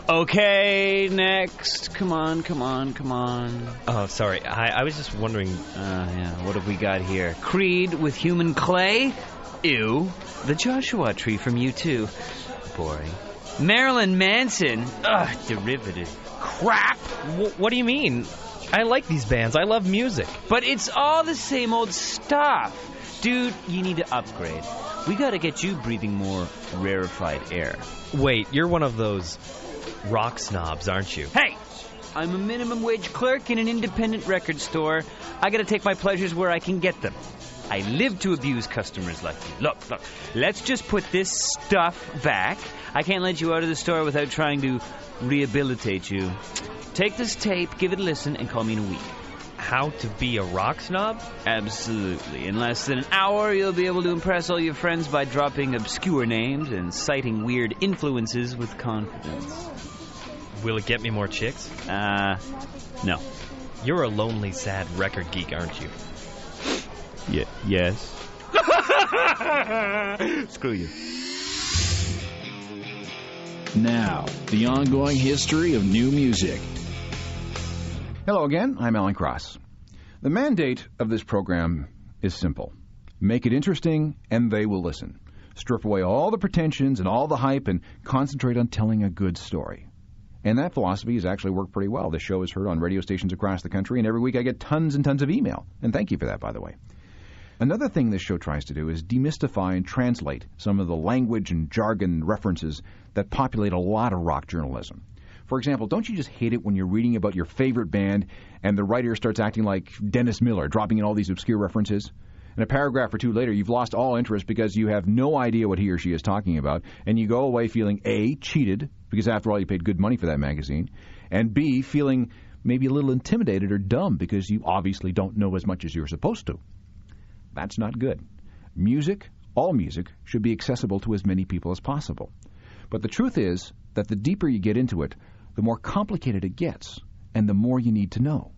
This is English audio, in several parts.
Okay, next. Come on. Oh, sorry. I was just wondering... What have we got here? Creed with human clay? Ew. The Joshua Tree from U2. Boring. Marilyn Manson? Ugh, derivative. Crap! What do you mean? I like these bands. I love music. But it's all the same old stuff. Dude, you need to upgrade. We gotta get you breathing more rarefied air. Wait, you're one of those rock snobs, aren't you? Hey! I'm a minimum wage clerk in an independent record store. I gotta take my pleasures where I can get them. I live to abuse customers like you. Look, let's just put this stuff back. I can't let you out of the store without trying to rehabilitate you. Take this tape, give it a listen, and call me in a week. How to be a rock snob? Absolutely. In less than an hour, you'll be able to impress all your friends by dropping obscure names and citing weird influences with confidence. Will it get me more chicks? No. You're a lonely, sad record geek, aren't you? Yes. Screw you. Now, the ongoing history of new music. Hello again, I'm Alan Cross. The mandate of this program is simple. Make it interesting, and they will listen. Strip away all the pretensions and all the hype and concentrate on telling a good story. And that philosophy has actually worked pretty well. This show is heard on radio stations across the country, and every week I get tons and tons of email. And thank you for that, by the way. Another thing this show tries to do is demystify and translate some of the language and jargon references that populate a lot of rock journalism. For example, don't you just hate it when you're reading about your favorite band and the writer starts acting like Dennis Miller, dropping in all these obscure references? And a paragraph or two later, you've lost all interest because you have no idea what he or she is talking about, and you go away feeling A, cheated, because after all you paid good money for that magazine, and B, feeling maybe a little intimidated or dumb because you obviously don't know as much as you're supposed to. That's not good. Music, all music, should be accessible to as many people as possible. But the truth is that the deeper you get into it, the more complicated it gets, and the more you need to know.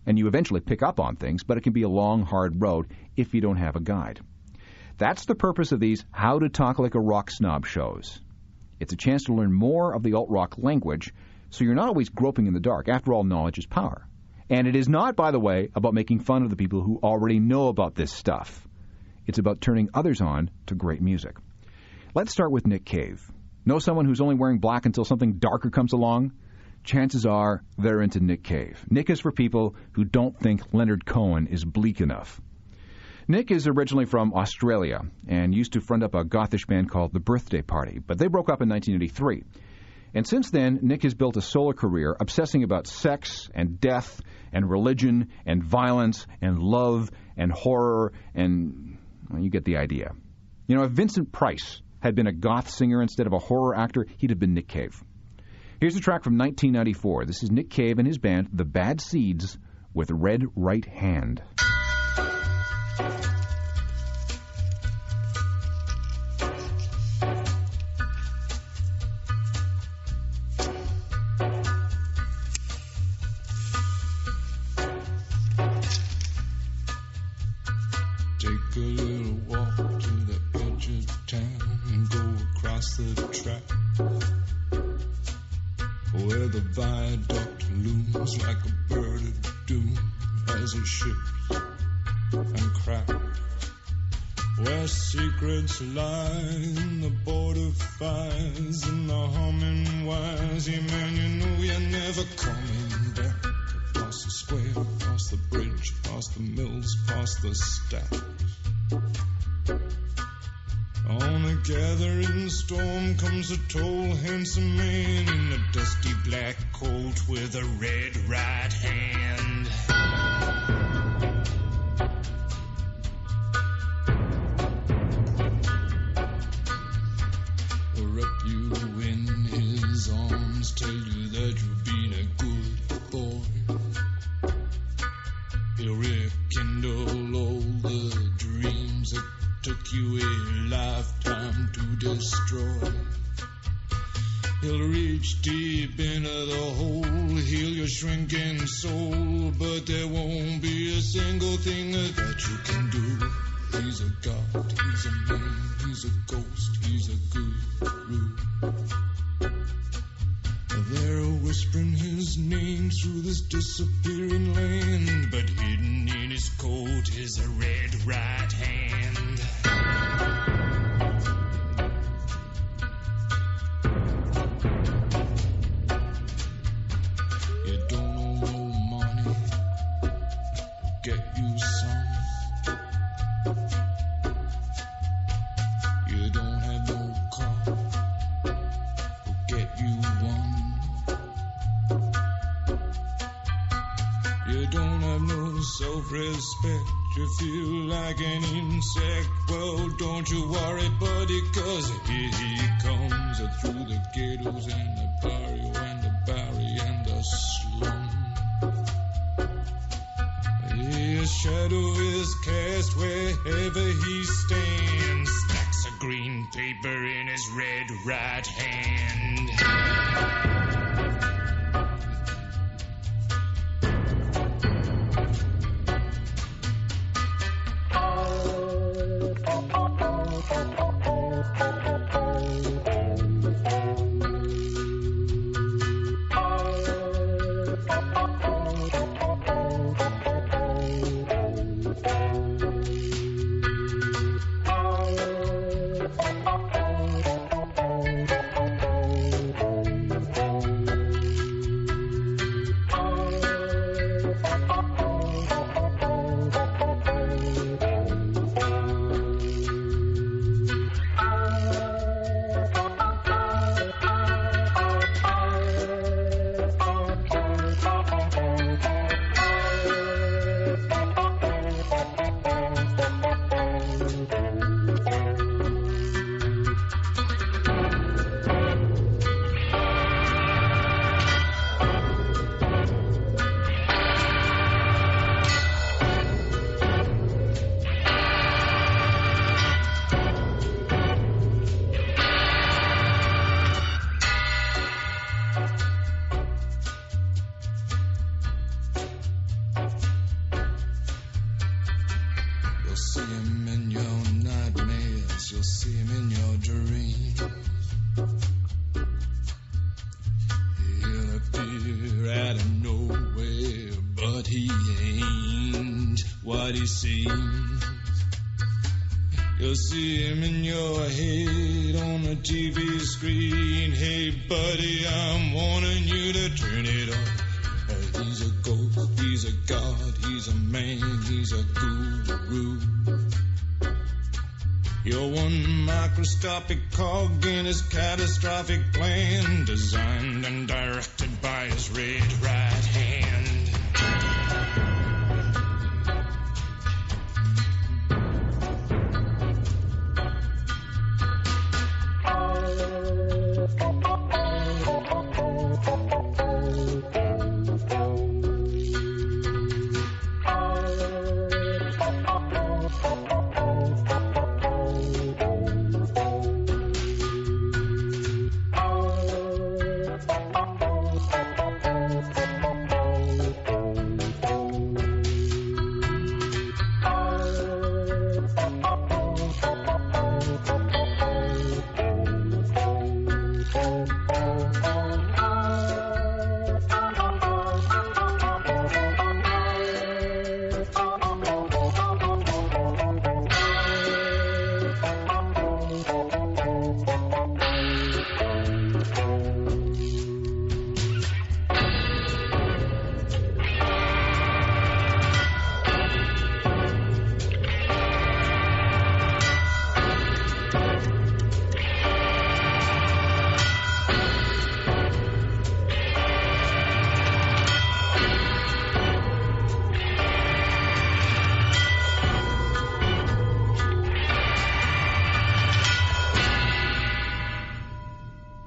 And you eventually pick up on things, but it can be a long, hard road if you don't have a guide. That's the purpose of these How to Talk Like a Rock Snob shows. It's a chance to learn more of the alt-rock language, so you're not always groping in the dark. After all, knowledge is power. And it is not, by the way, about making fun of the people who already know about this stuff. It's about turning others on to great music. Let's start with Nick Cave. Know someone who's only wearing black until something darker comes along? Chances are they're into Nick Cave. Nick is for people who don't think Leonard Cohen is bleak enough. Nick is originally from Australia and used to front up a gothish band called The Birthday Party, but they broke up in 1983. And since then, Nick has built a solo career obsessing about sex and death and religion and violence and love and horror and, well, you get the idea. You know, if Vincent Price had been a goth singer instead of a horror actor, he'd have been Nick Cave. Here's a track from 1994. This is Nick Cave and his band, The Bad Seeds, with Red Right Hand. Take a little walk to the edge of town and go across the track where the viaduct looms like a bird of doom as it ships and cracks, where secrets lie in the border fires and the humming wires. Yeah, man, you know you're never coming back. Across the square, across the bridge, past the mills, past the stacks. On a gathering storm comes a tall, handsome man in a dusty black coat with a red right hand. Wrap you in his arms, tell you that you've been a good boy. He'll rekindle all the dreams that took you a lifetime to destroy. He'll reach deep into the hole, heal your shrinking soul, but there won't be a single thing that you can do. He's a god, he's a man, he's a ghost, he's a guru. They're whispering his name through this disappearing land, but hidden in his coat is a red right hand. You don't know money, get you some. You don't have no car, get you one. You don't have no self-respect, you feel like an insect. Well, don't you worry, buddy, 'cause here he comes through the ghettos and the barrio and the barry and the slum. His shadow is cast wherever he stands, stacks of green paper in his red right hand. You'll see him in your head on the TV screen. Hey, buddy, I'm warning you to turn it off. He's a ghost, he's a god, he's a man, he's a guru. You're one microscopic cog in his catastrophic plan, designed and directed by his red right hand.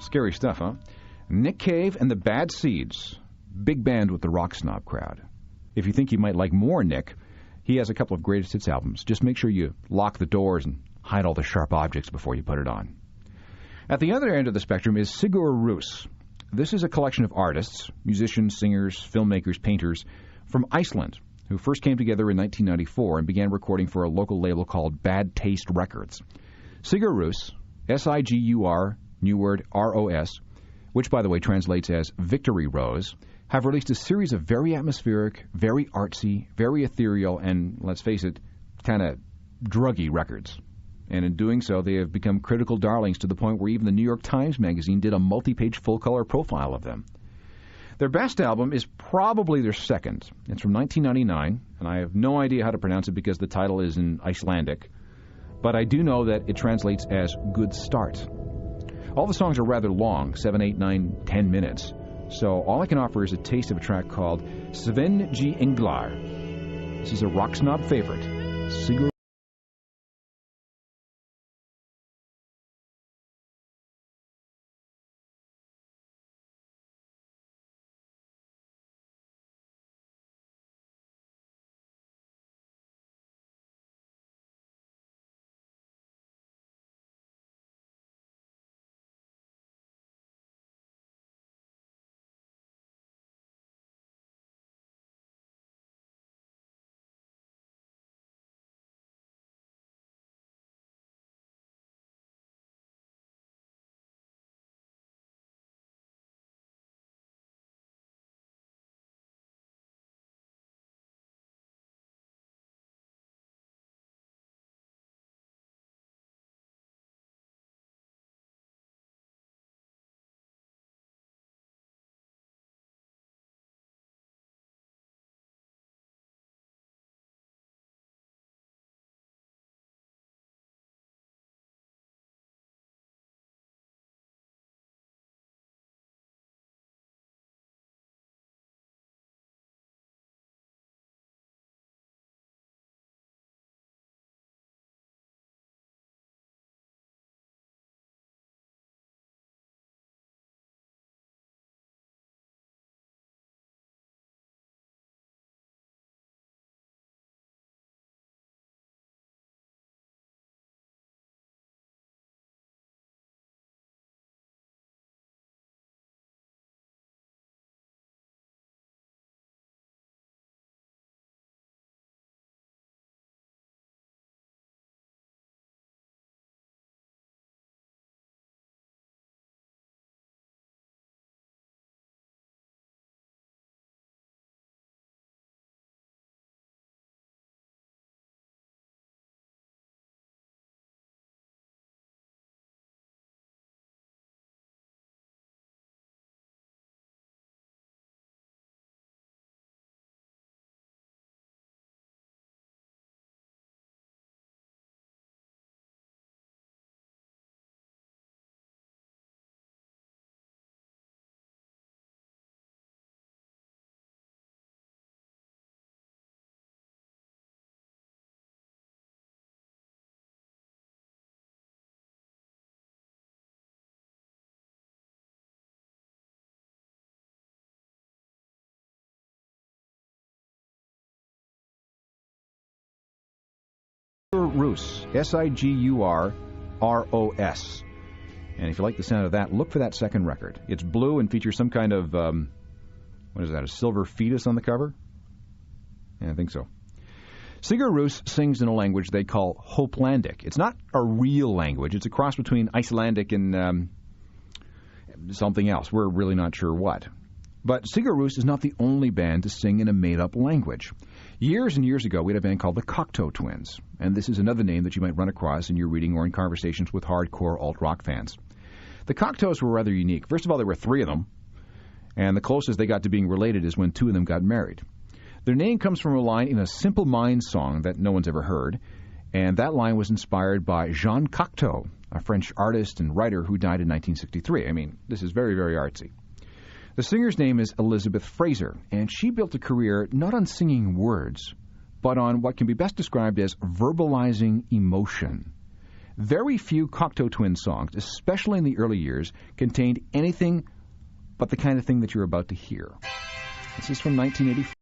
Scary stuff, huh? Nick Cave and the Bad Seeds. Big band with the Rock Snob crowd. If you think you might like more Nick, he has a couple of greatest hits albums. Just make sure you lock the doors and hide all the sharp objects before you put it on. At the other end of the spectrum is Sigur Rós. This is a collection of artists, musicians, singers, filmmakers, painters from Iceland, who first came together in 1994 and began recording for a local label called Bad Taste Records. Sigur Rós, S-I-G-U-R, new word, R-O-S, which, by the way, translates as Victory Rose, have released a series of very atmospheric, very artsy, very ethereal, and, let's face it, kind of druggy records. And in doing so, they have become critical darlings to the point where even the New York Times magazine did a multi-page full-color profile of them. Their best album is probably their second. It's from 1999, and I have no idea how to pronounce it because the title is in Icelandic. But I do know that it translates as Good Start. All the songs are rather long, 7, 8, 9, 10 minutes. So all I can offer is a taste of a track called Sven G. Englar. This is a Rock Snob favorite, Sigur. Rus, Sigurros. And if you like the sound of that, look for that second record. It's blue and features some kind of, what is that, a silver fetus on the cover? Yeah, I think so. Sigur Rós sings in a language they call Hopelandic. It's not a real language. It's a cross between Icelandic and something else. We're really not sure what. But Sigur Rós is not the only band to sing in a made-up language. Years and years ago, we had a band called the Cocteau Twins, and this is another name that you might run across in your reading or in conversations with hardcore alt-rock fans. The Cocteaus were rather unique. First of all, there were three of them, and the closest they got to being related is when two of them got married. Their name comes from a line in a Simple Minds song that no one's ever heard, and that line was inspired by Jean Cocteau, a French artist and writer who died in 1963. I mean, this is very, very artsy. The singer's name is Elizabeth Fraser, and she built a career not on singing words, but on what can be best described as verbalizing emotion. Very few Cocteau Twins songs, especially in the early years, contained anything but the kind of thing that you're about to hear. This is from 1984.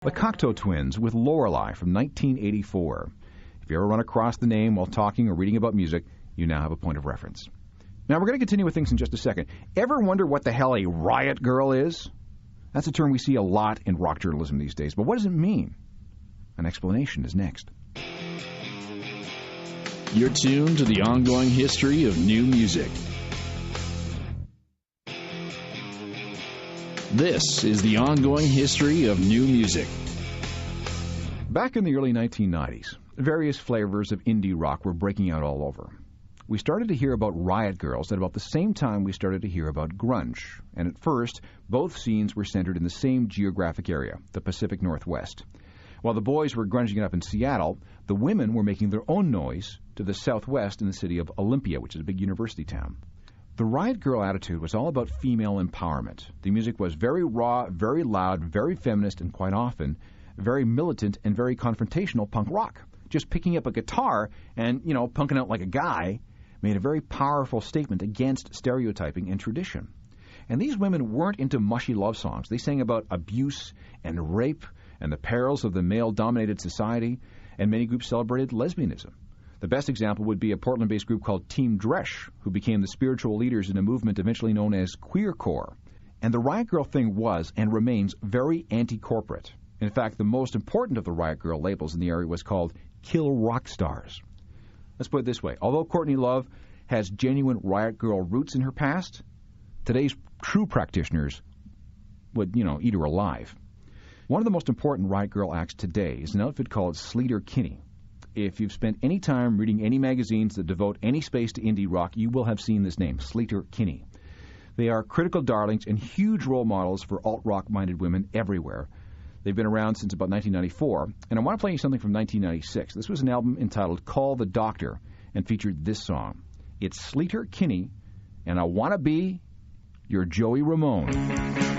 The Cocteau Twins with Lorelei from 1984. If you ever run across the name while talking or reading about music, you now have a point of reference. Now, we're going to continue with things in just a second. Ever wonder what the hell a riot girl is? That's a term we see a lot in rock journalism these days. But what does it mean? An explanation is next. You're tuned to the ongoing history of new music. This is the ongoing history of new music. Back in the early 1990s, various flavors of indie rock were breaking out all over. We started to hear about riot girls at about the same time we started to hear about grunge. And at first, both scenes were centered in the same geographic area, the Pacific Northwest. While the boys were grunging it up in Seattle, the women were making their own noise to the southwest in the city of Olympia, which is a big university town. The riot girl attitude was all about female empowerment. The music was very raw, very loud, very feminist, and quite often very militant and very confrontational punk rock. Just picking up a guitar and, punking out like a guy made a very powerful statement against stereotyping and tradition. And these women weren't into mushy love songs. They sang about abuse and rape and the perils of the male-dominated society, and many groups celebrated lesbianism. The best example would be a Portland-based group called Team Dresch, who became the spiritual leaders in a movement eventually known as queercore. And the riot girl thing was, and remains, very anti-corporate. In fact, the most important of the riot girl labels in the area was called Kill Rock Stars. Let's put it this way. Although Courtney Love has genuine riot girl roots in her past, today's true practitioners would, eat her alive. One of the most important riot girl acts today is an outfit called Sleater Kinney. If you've spent any time reading any magazines that devote any space to indie rock, you will have seen this name, Sleater Kinney. They are critical darlings and huge role models for alt-rock-minded women everywhere. They've been around since about 1994, and I want to play you something from 1996. This was an album entitled Call the Doctor and featured this song. It's Sleater Kinney, and I Want to Be Your Joey Ramone.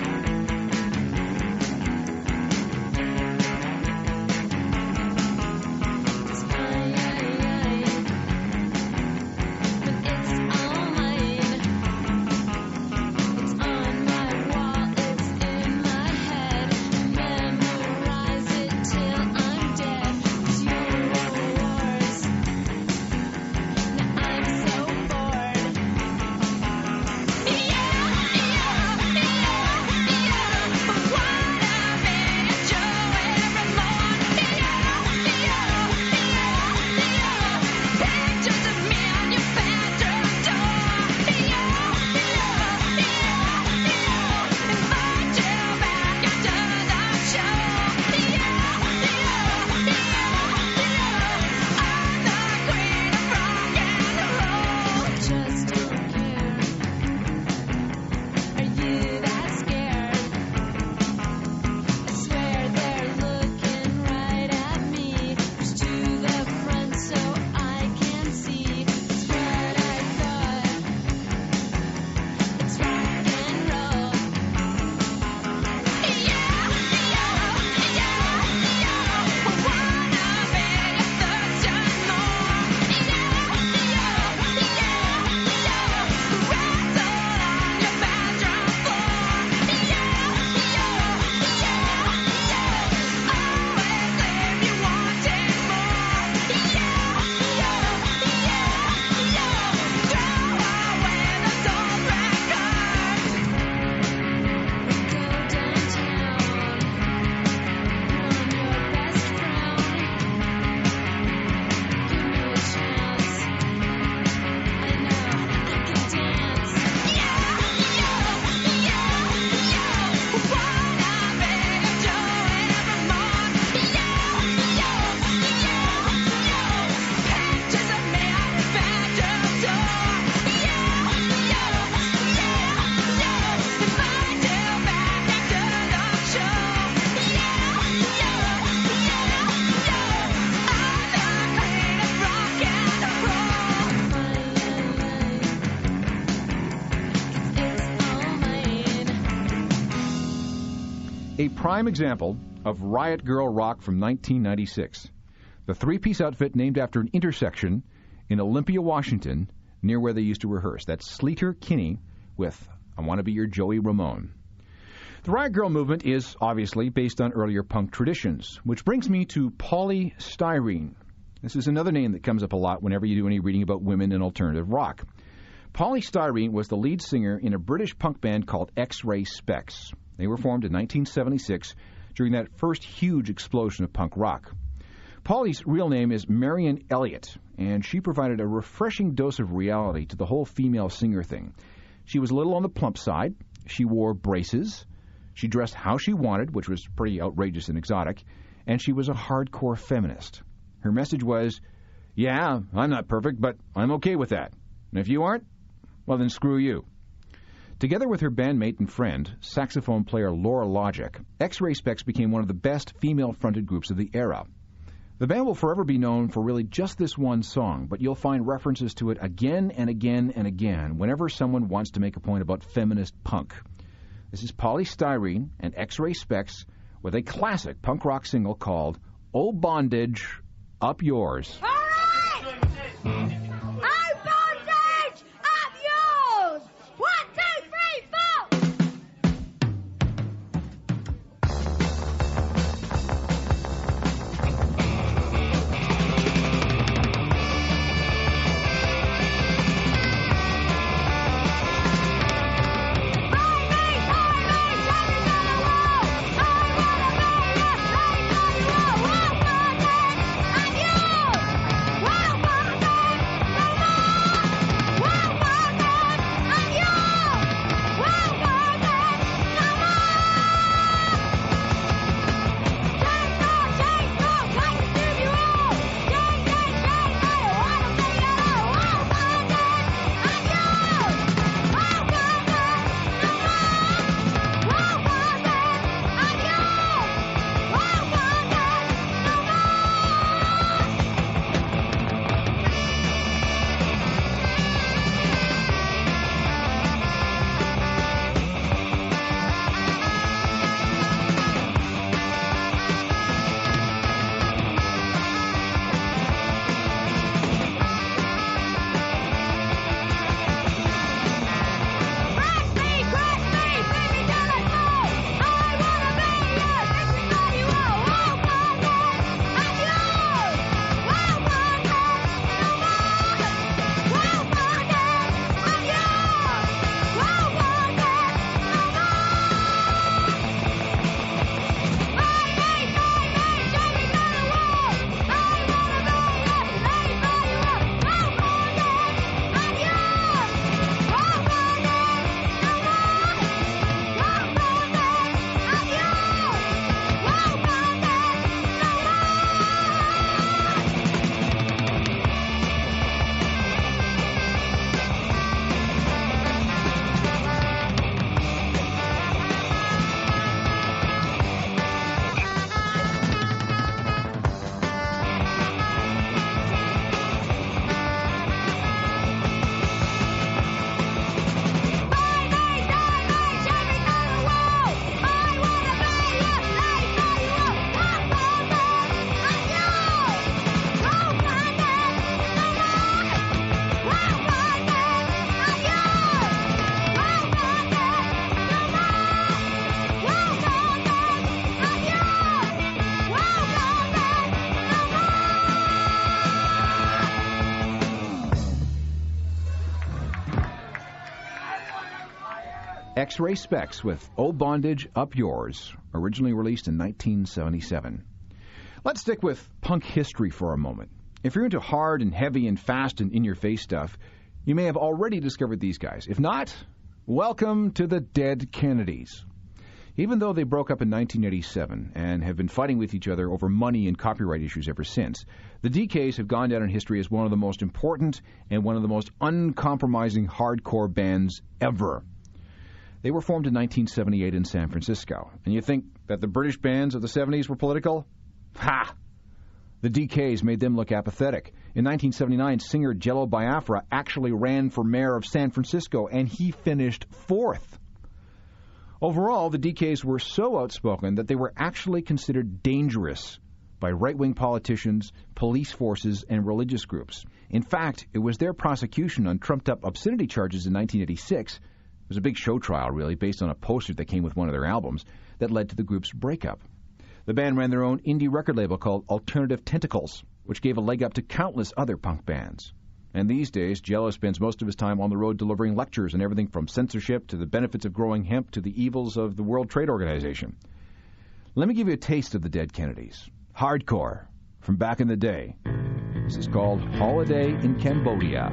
A prime example of riot girl rock from 1996. The three-piece outfit named after an intersection in Olympia, Washington, near where they used to rehearse. That's Sleater Kinney with I Want to Be Your Joey Ramone. The Riot Girl movement is obviously based on earlier punk traditions, which brings me to polystyrene. This is another name that comes up a lot whenever you do any reading about women in alternative rock. Polystyrene was the lead singer in a British punk band called X-Ray Spex. They were formed in 1976 during that first huge explosion of punk rock. Polly's real name is Marion Elliott, and she provided a refreshing dose of reality to the whole female singer thing. She was a little on the plump side. She wore braces. She dressed how she wanted, which was pretty outrageous and exotic, and she was a hardcore feminist. Her message was, yeah, I'm not perfect, but I'm okay with that. And if you aren't, well then screw you. Together with her bandmate and friend, saxophone player Laura Logic, X-Ray Spex became one of the best female-fronted groups of the era. The band will forever be known for really just this one song, but you'll find references to it again and again and again whenever someone wants to make a point about feminist punk. This is Polystyrene and X-Ray Spex with a classic punk rock single called "Oh Bondage, Up Yours." All right! Oh, bondage! Up yours! 1, 2, 3, 4! X-Ray Spex with "Oh Bondage, Up Yours," originally released in 1977. Let's stick with punk history for a moment. If you're into hard and heavy and fast and in-your-face stuff, you may have already discovered these guys. If not, welcome to the Dead Kennedys. Even though they broke up in 1987 and have been fighting with each other over money and copyright issues ever since, the DKs have gone down in history as one of the most important and one of the most uncompromising hardcore bands ever. They were formed in 1978 in San Francisco. And you think that the British bands of the 70s were political? Ha! The DKs made them look apathetic. In 1979, singer Jello Biafra actually ran for mayor of San Francisco, and he finished 4th. Overall, the DKs were so outspoken that they were actually considered dangerous by right-wing politicians, police forces, and religious groups. In fact, it was their prosecution on trumped-up obscenity charges in 1986 It was a big show trial, really, based on a poster that came with one of their albums that led to the group's breakup. The band ran their own indie record label called Alternative Tentacles, which gave a leg up to countless other punk bands. And these days, Jello spends most of his time on the road delivering lectures on everything from censorship to the benefits of growing hemp to the evils of the World Trade Organization. Let me give you a taste of the Dead Kennedys. Hardcore, from back in the day. This is called Holiday in Cambodia.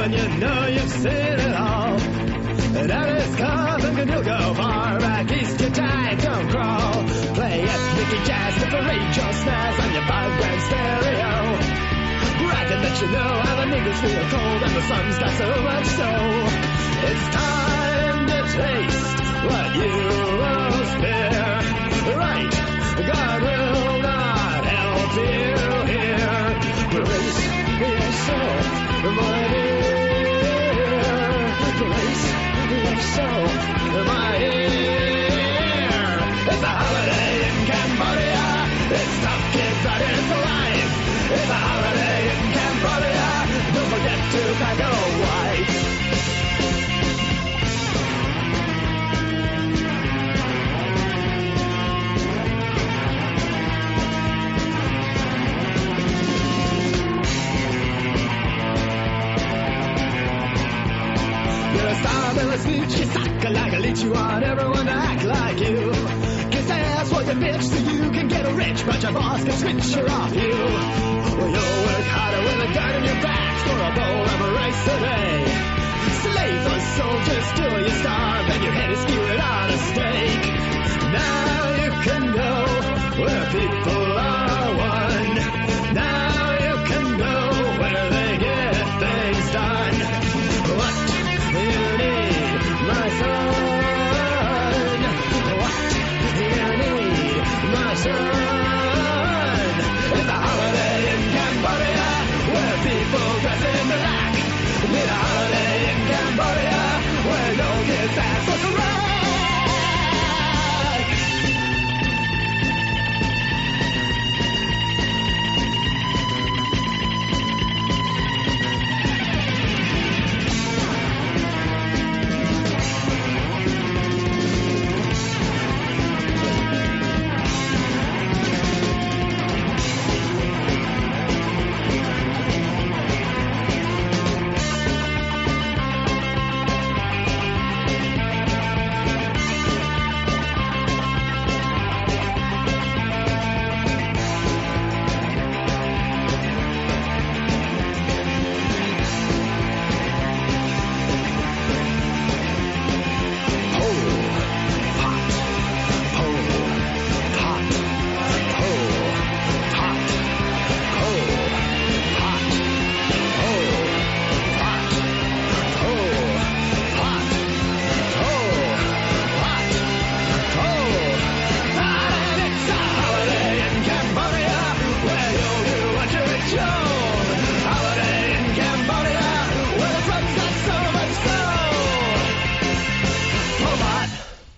And you know you've seen it all. And Alice comes and you'll go far back east to time, don't crawl. Play ethnic jazz to parade your snares on your 5-gram stereo. Bragging that you know how the niggas feel cold and the sun's got so much soul. It's time to taste what you most fear. Right, God will not help you here. Brace your soul, my dear. Brace your soul, my dear. It's a holiday in Cambodia. It's tough kids that is life. It's a holiday in Cambodia. Don't forget to pack a white. You suck like a leech, you want everyone to act like you. Kiss ass for your bitch so you can get rich, but your boss can switch her off you. Well, you'll work harder with a gun in your back for a bowl of rice a day. Slave for soldiers till you starve and your head is skewered on a stake. Now you can go where people are one. Now you can go where they get things done. What you need, my son? What you need, my son? It's a holiday in Cambodia where people dress in black. It's a holiday in Cambodia where no gets asked for the right.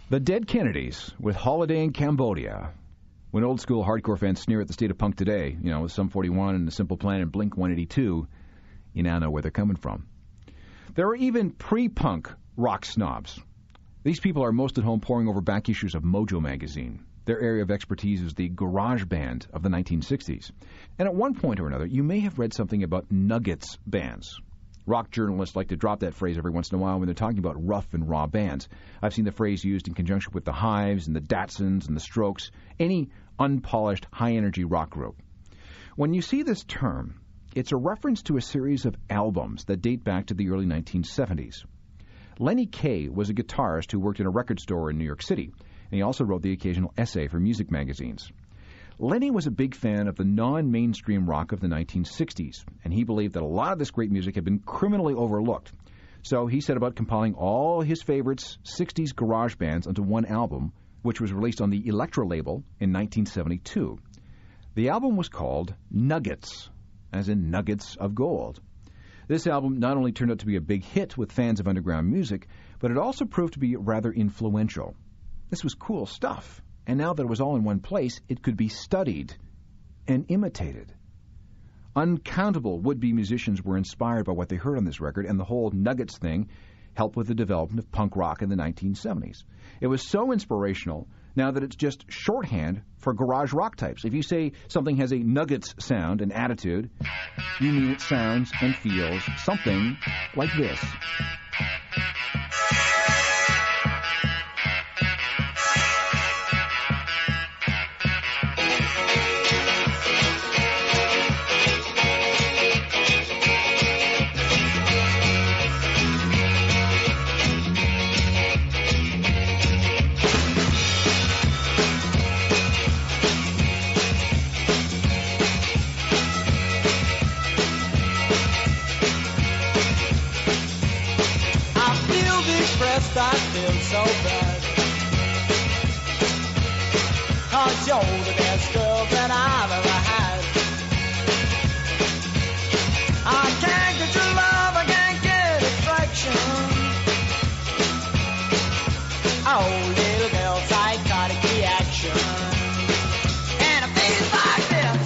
The Dead Kennedys with Holiday in Cambodia. When old school hardcore fans sneer at the state of punk today, with Sum 41 and The Simple Plan and Blink 182, you now know where they're coming from. There are even pre-punk rock snobs. These people are most at home poring over back issues of Mojo magazine. Their area of expertise is the garage band of the 1960s. And at one point or another, you may have read something about nuggets bands. Rock journalists like to drop that phrase every once in a while when they're talking about rough and raw bands. I've seen the phrase used in conjunction with the Hives and the Datsuns and the Strokes, any unpolished, high-energy rock group. When you see this term, it's a reference to a series of albums that date back to the early 1970s. Lenny Kaye was a guitarist who worked in a record store in New York City, and he also wrote the occasional essay for music magazines. Lenny was a big fan of the non-mainstream rock of the 1960s, and he believed that a lot of this great music had been criminally overlooked. So he set about compiling all his favorites 60s garage bands onto one album, which was released on the Elektra label in 1972. The album was called Nuggets, as in nuggets of gold. This album not only turned out to be a big hit with fans of underground music, but it also proved to be rather influential. This was cool stuff, and now that it was all in one place, it could be studied and imitated. Uncountable would-be musicians were inspired by what they heard on this record, and the whole Nuggets thing helped with the development of punk rock in the 1970s. It was so inspirational now that it's just shorthand for garage rock types. If you say something has a Nuggets sound and attitude, you mean it sounds and feels something like this. I feel so bad, 'cause you're the best girl that I've ever had. I can't get your love, I can't get attraction. Oh, little girl, psychotic reaction. And it feels like this.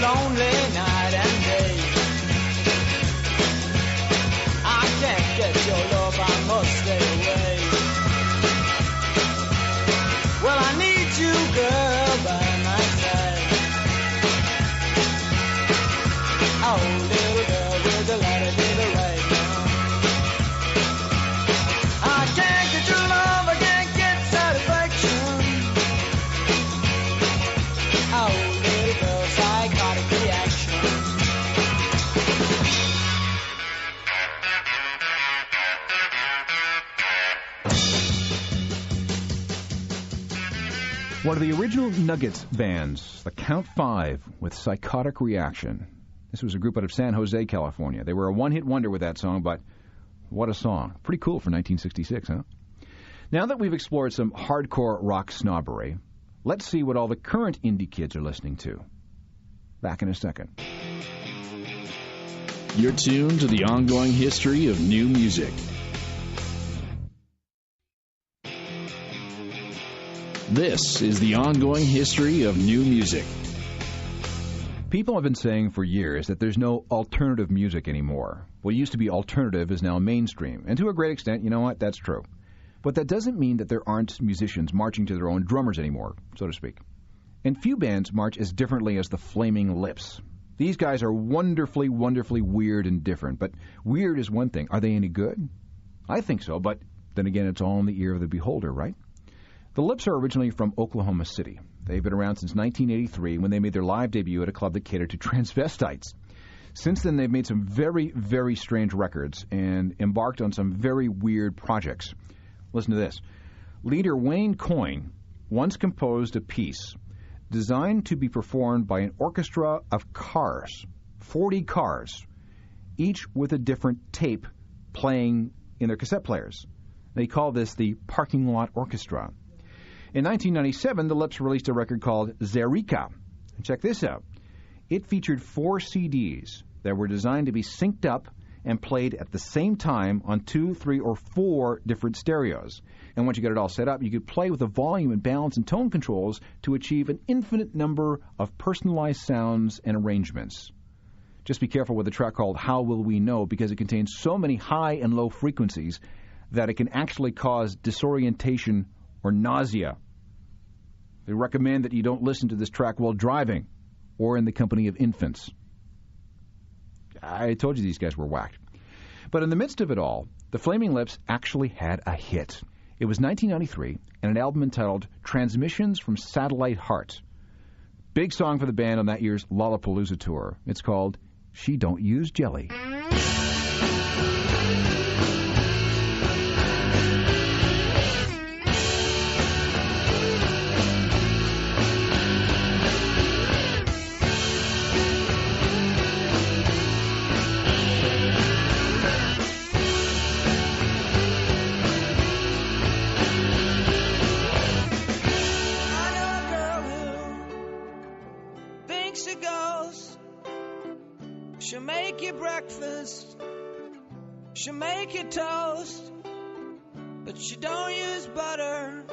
Lonely night and day. I can't get your love, I must stay away. Well, I need you, girl, by my side. Oh, little girl, with the light of the right now. I can't get your love, I can't get satisfaction. Oh, little girl, psychotic reaction. One of the original Nuggets bands, the Count 5 with Psychotic Reaction. This was a group out of San Jose, California. They were a one-hit wonder with that song, but what a song. Pretty cool for 1966, huh? Now that we've explored some hardcore rock snobbery, let's see what all the current indie kids are listening to. Back in a second. You're tuned to the ongoing history of new music. This is the ongoing history of new music. People have been saying for years that there's no alternative music anymore. What used to be alternative is now mainstream. And to a great extent, you know what, that's true. But that doesn't mean that there aren't musicians marching to their own drummers anymore, so to speak. And few bands march as differently as the Flaming Lips. These guys are wonderfully, wonderfully weird and different. But weird is one thing. Are they any good? I think so, but then again, it's all in the ear of the beholder, right? The Lips are originally from Oklahoma City. They've been around since 1983 when they made their live debut at a club that catered to transvestites. Since then, they've made some very, very strange records and embarked on some very weird projects. Listen to this. Leader Wayne Coyne once composed a piece designed to be performed by an orchestra of cars, 40 cars, each with a different tape playing in their cassette players. They call this the Parking Lot Orchestra. In 1997, the Lips released a record called Zerika. And check this out. It featured 4 CDs that were designed to be synced up and played at the same time on 2, 3, or 4 different stereos. And once you got it all set up, you could play with the volume and balance and tone controls to achieve an infinite number of personalized sounds and arrangements. Just be careful with a track called How Will We Know, because it contains so many high and low frequencies that it can actually cause disorientation or nausea. They recommend that you don't listen to this track while driving or in the company of infants. I told you these guys were whacked. But in the midst of it all, the Flaming Lips actually had a hit. It was 1993, and an album entitled Transmissions from Satellite Heart. Big song for the band on that year's Lollapalooza tour. It's called She Don't Use Jelly. She'll make you breakfast, she'll make you toast, but she don't use butter,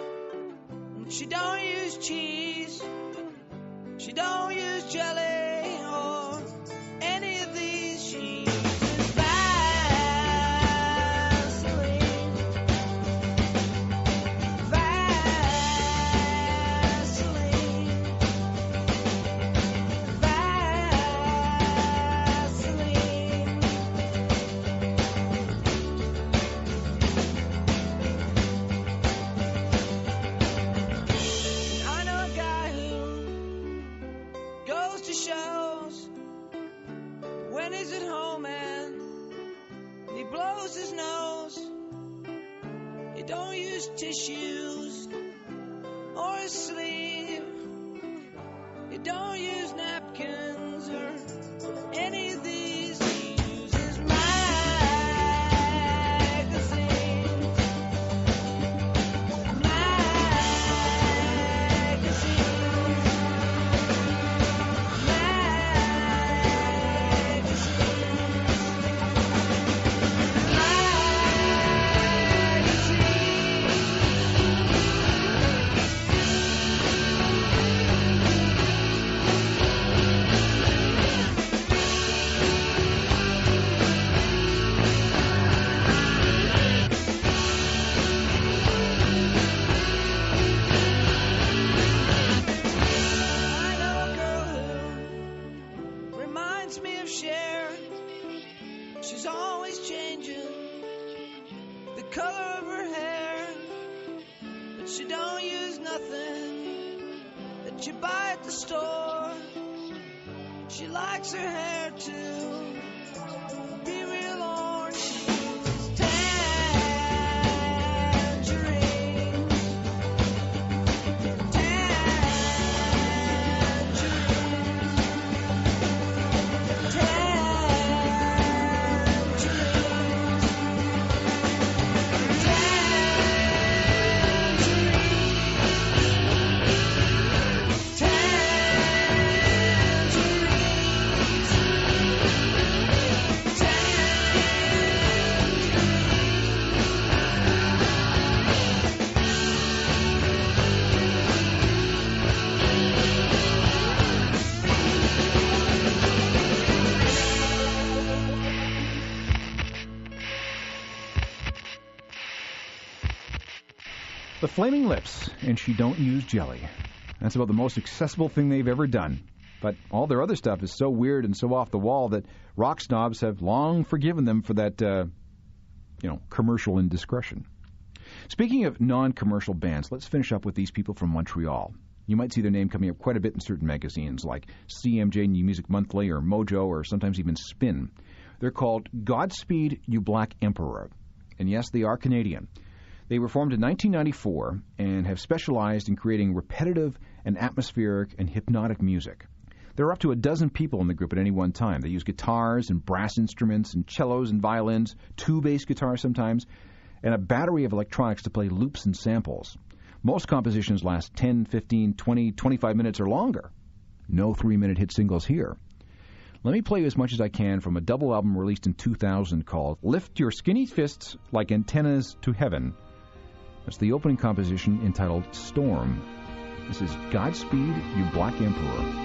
and she don't use cheese, she don't use jelly or any of these. She uses Vaseline, Vaseline, when he's at home and he blows his nose, he don't use tissues or a sleeve, he don't use napkins or any of these. He uses magazines, she's always changing the color of her hair, but she don't use nothing that you buy at the store. She likes her hair to be real orange. She uses tangerines, The Flaming Lips, and She Don't Use Jelly. That's about the most accessible thing they've ever done. But all their other stuff is so weird and so off the wall that rock snobs have long forgiven them for that, commercial indiscretion. Speaking of non-commercial bands, let's finish up with these people from Montreal. You might see their name coming up quite a bit in certain magazines like CMJ New Music Monthly or Mojo or sometimes even Spin. They're called Godspeed You Black Emperor. And yes, they are Canadian. They were formed in 1994 and have specialized in creating repetitive and atmospheric and hypnotic music. There are up to a dozen people in the group at any one time. They use guitars and brass instruments and cellos and violins, 2 bass guitars sometimes, and a battery of electronics to play loops and samples. Most compositions last 10, 15, 20, 25 minutes or longer. No 3-minute hit singles here. Let me play you as much as I can from a double album released in 2000 called Lift Your Skinny Fists Like Antennas to Heaven. That's the opening composition entitled Storm. This is Godspeed, You Black Emperor.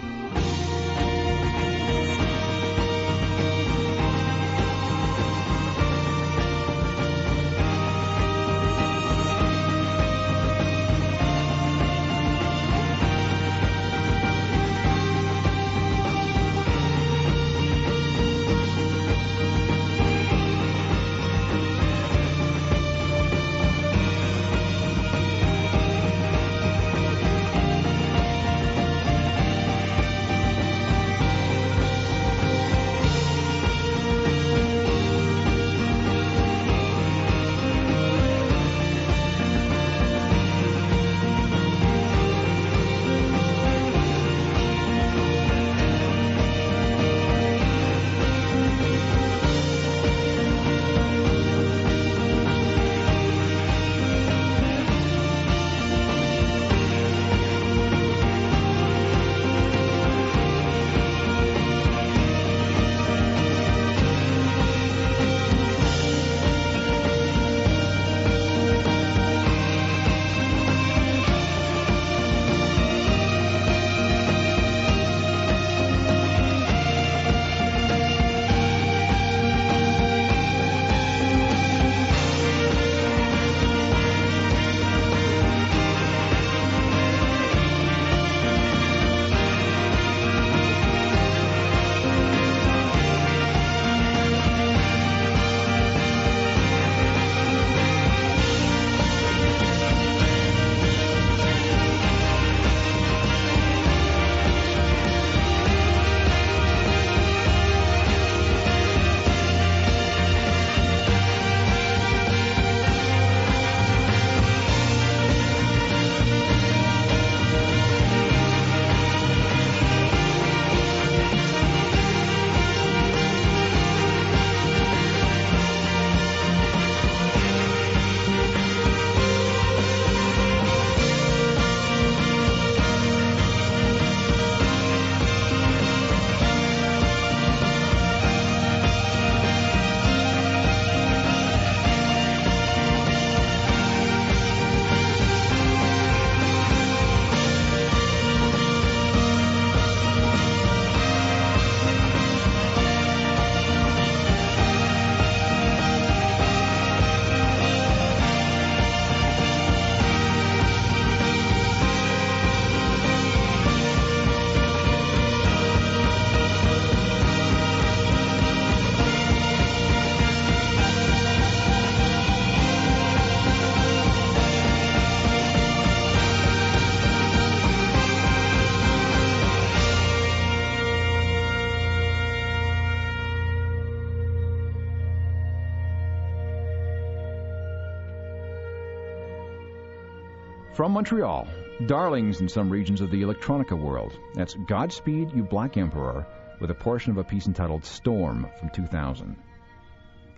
From Montreal, darlings in some regions of the electronica world, that's Godspeed, You Black Emperor, with a portion of a piece entitled Storm from 2000.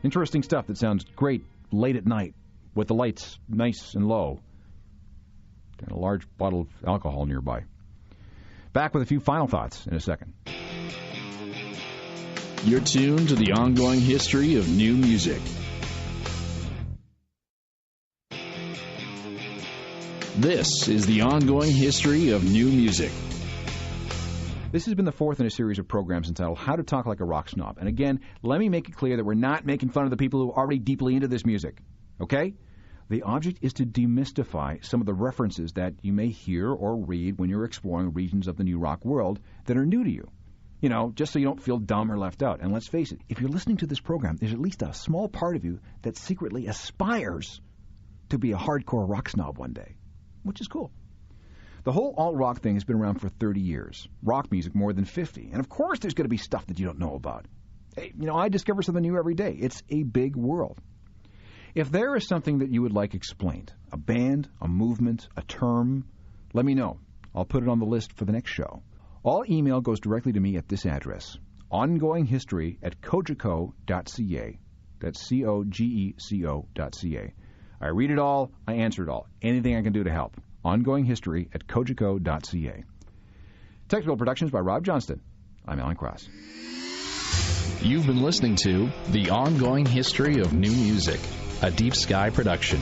Interesting stuff that sounds great late at night, with the lights nice and low, and a large bottle of alcohol nearby. Back with a few final thoughts in a second. You're tuned to the ongoing history of new music. This is the ongoing history of new music. This has been the fourth in a series of programs entitled How to Talk Like a Rock Snob. And again, let me make it clear that we're not making fun of the people who are already deeply into this music. Okay? The object is to demystify some of the references that you may hear or read when you're exploring regions of the new rock world that are new to you. You know, just so you don't feel dumb or left out. And let's face it, if you're listening to this program, there's at least a small part of you that secretly aspires to be a hardcore rock snob one day, which is cool. The whole alt-rock thing has been around for 30 years. Rock music more than 50. And of course there's going to be stuff that you don't know about. Hey, you know, I discover something new every day. It's a big world. If there is something that you would like explained, a band, a movement, a term, let me know. I'll put it on the list for the next show. All email goes directly to me at this address, ongoinghistory@cogeco.ca. That's COGECO.ca. I read it all, I answer it all. Anything I can do to help. ongoinghistory@cogeco.ca. Technical productions by Rob Johnston. I'm Alan Cross. You've been listening to The Ongoing History of New Music, a Deep Sky production.